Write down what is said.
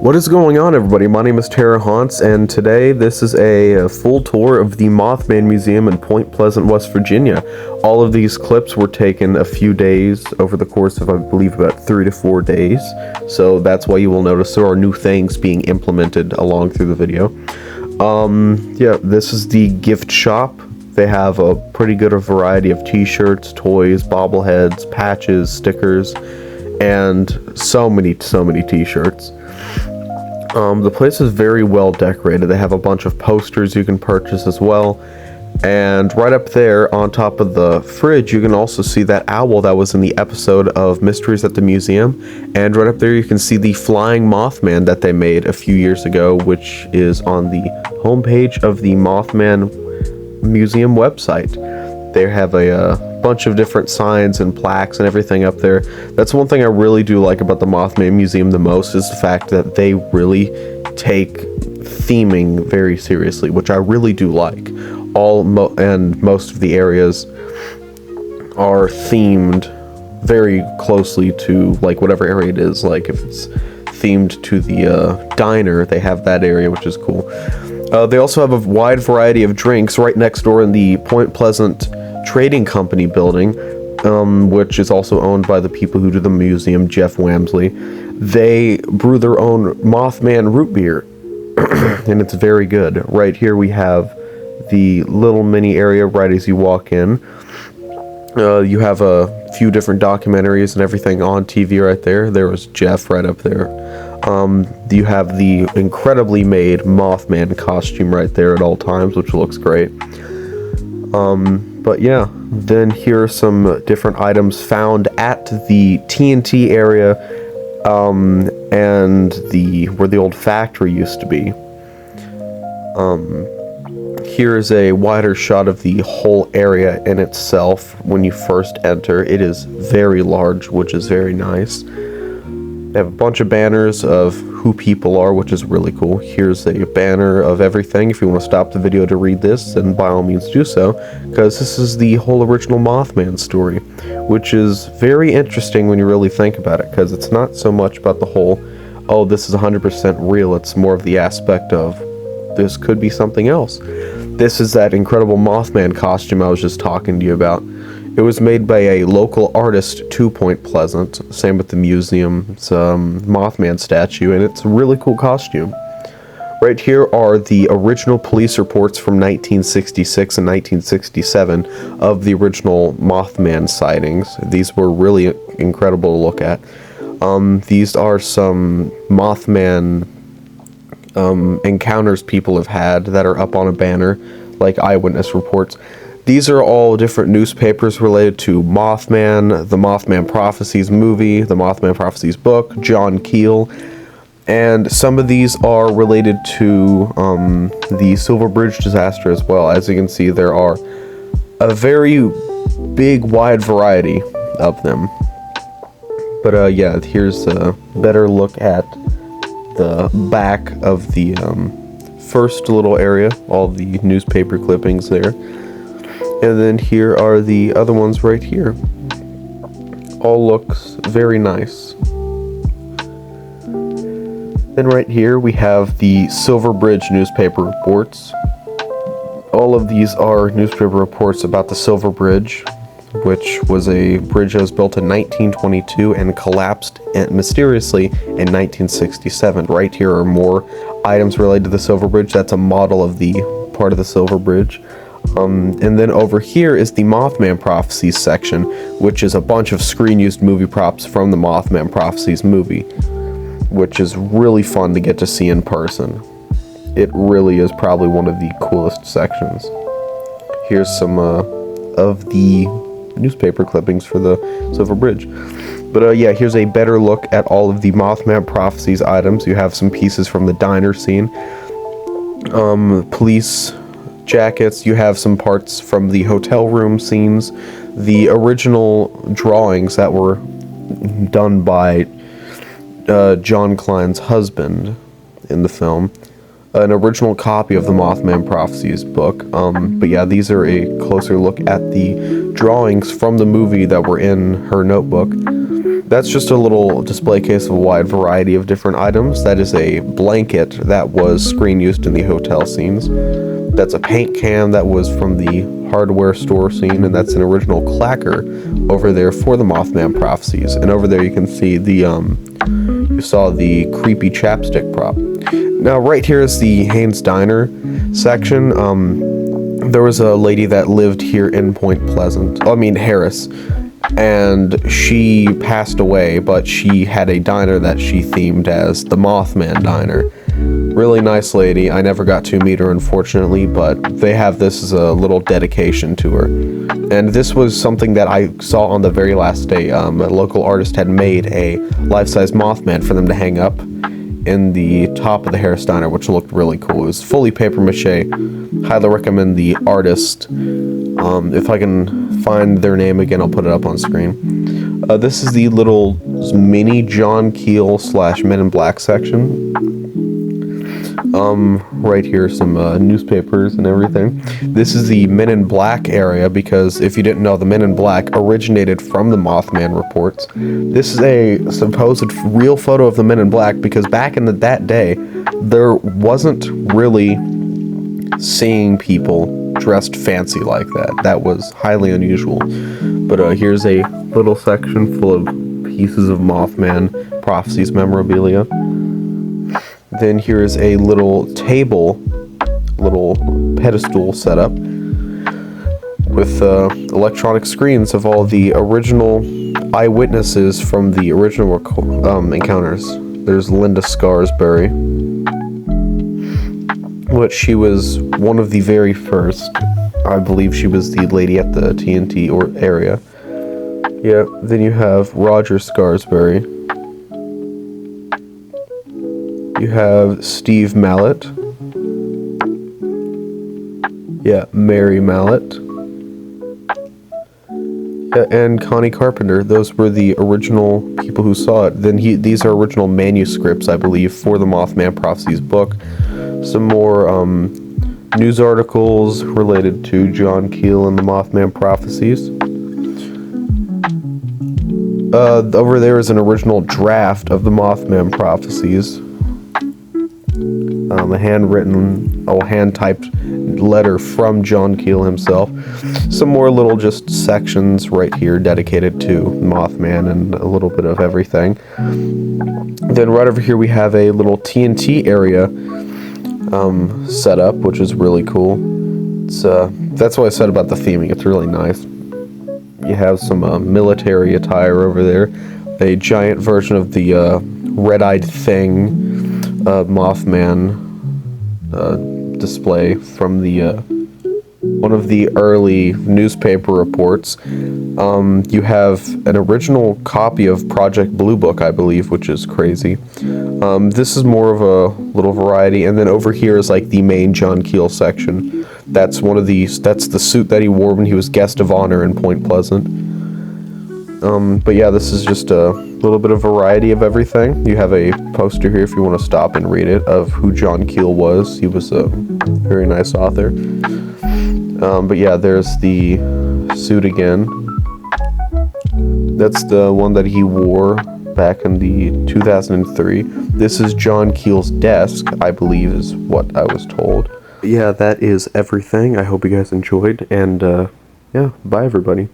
What is going on, everybody? My name is Tara Haunts, and today this is a full tour of the Mothman Museum in Point Pleasant, West Virginia. All of these clips were taken a few days over the course of, I believe, about 3 to 4 days. So that's why you will notice there are new things being implemented along through the video. Yeah, this is the gift shop. They have a pretty good variety of t-shirts, toys, bobbleheads, patches, stickers, and so many t-shirts. The place is very well decorated. They have a bunch of posters you can purchase as well. And right up there on top of the fridge, you can also see that owl that was in the episode of Mysteries at the Museum. And right up there you can see the flying Mothman that they made a few years ago, which is on the homepage of the Mothman Museum website. They have a bunch of different signs and plaques and everything up there. That's one thing I really do like about the Mothman Museum the most, is the fact that they really take theming very seriously, which I really do like. Most of the areas are themed very closely to like whatever area it is. Like if it's themed to the diner, they have that area, which is cool. They also have a wide variety of drinks right next door in the Point Pleasant Trading Company building, which is also owned by the people who do the museum, Jeff Wamsley. They brew their own Mothman root beer, and it's very good. Right here we have the little mini area right as you walk in. You have a few different documentaries and everything on TV right there. There was Jeff right up there. You have the incredibly made Mothman costume right there at all times, which looks great. But yeah, then here are some different items found at the TNT area, and where the old factory used to be. Here is a wider shot of the whole area in itself. When you first enter, it is very large, which is very nice. They have a bunch of banners of who people are, which is really cool. Here's a banner of everything. If you want to stop the video to read this, then by all means do so, because this is the whole original Mothman story, which is very interesting when you really think about it, because it's not so much about the whole, oh, this is 100% real. It's more of the aspect of, this could be something else. This is that incredible Mothman costume I was just talking to you about. It was made by a local artist to Point Pleasant. Same with the museum. It's a Mothman statue, and it's a really cool costume. Right here are the original police reports from 1966 and 1967 of the original Mothman sightings. These were really incredible to look at. These are some Mothman encounters people have had that are up on a banner, like eyewitness reports. These are all different newspapers related to Mothman, the Mothman Prophecies movie, the Mothman Prophecies book, John Keel, and some of these are related to the Silver Bridge disaster as well. As you can see, there are a very big, wide variety of them. But yeah, here's a better look at the back of the first little area, all the newspaper clippings there. And then here are the other ones right here. All looks very nice. Then right here we have the Silver Bridge newspaper reports. All of these are newspaper reports about the Silver Bridge, which was a bridge that was built in 1922 and collapsed mysteriously in 1967. Right here are more items related to the Silver Bridge. That's a model of the part of the Silver Bridge. And then over here is the Mothman Prophecies section, which is a bunch of screen-used movie props from the Mothman Prophecies movie, which is really fun to get to see in person. It really is probably one of the coolest sections. Here's some of the newspaper clippings for the Silver Bridge. But yeah, here's a better look at all of the Mothman Prophecies items. You have some pieces from the diner scene, police jackets. You have some parts from the hotel room scenes, the original drawings that were done by John Klein's husband in the film. an original copy of the Mothman Prophecies book. But yeah, these are a closer look at the drawings from the movie that were in her notebook. That's just a little display case of a wide variety of different items. That is a blanket that was screen used in the hotel scenes. That's a paint can that was from the hardware store scene, and that's an original clacker over there for the Mothman Prophecies. And over there you can see the, you saw the creepy chapstick prop. Now right here is the Haynes Diner section. There was a lady that lived here in Harris, and she passed away, but she had a diner that she themed as the Mothman Diner. Really nice lady. I never got to meet her, unfortunately, but they have this as a little dedication to her. And this was something that I saw on the very last day. A local artist had made a life-size Mothman for them to hang up in the top of the Harris Diner, which looked really cool. It was fully paper mache. Highly recommend the artist. If I can find their name again, I'll put it up on screen. This is the little mini John Keel / Men in Black section. Right here, some newspapers and everything. This is the Men in Black area, because if you didn't know, the Men in Black originated from the Mothman reports. This is a supposed real photo of the Men in Black, because back in that day, there wasn't really seeing people dressed fancy like that. That was highly unusual. But here's a little section full of pieces of Mothman Prophecies memorabilia. Then here is a little table, little pedestal setup with electronic screens of all the original eyewitnesses from the original encounters. There's Linda Scarsbury, which she was one of the very first. I believe she was the lady at the TNT area. Yeah, then you have Roger Scarsbury. You have Steve Mallet. Yeah, Mary Mallet. Yeah, and Connie Carpenter. Those were the original people who saw it. Then these are original manuscripts, I believe, for the Mothman Prophecies book. Some more news articles related to John Keel and the Mothman Prophecies. Over there is an original draft of the Mothman Prophecies. A hand-typed letter from John Keel himself. Some more little just sections right here dedicated to Mothman and a little bit of everything. Then right over here we have a little TNT area set up, which is really cool. It's that's what I said about the theming. It's really nice. You have some military attire over there. A giant version of the red-eyed thing Mothman display from the one of the early newspaper reports. You have an original copy of Project Blue Book, I believe, which is crazy. This is more of a little variety, and then over here is like the main John Keel section. That's the suit that he wore when he was guest of honor in Point Pleasant. But yeah, this is just a little bit of variety of everything. You have a poster here if you want to stop and read it of who John Keel was. He was a very nice author. But yeah, there's the suit again. That's the one that he wore back in the 2003. This is John Keel's desk, I believe is what I was told. Yeah, that is everything. I hope you guys enjoyed, and yeah, bye everybody.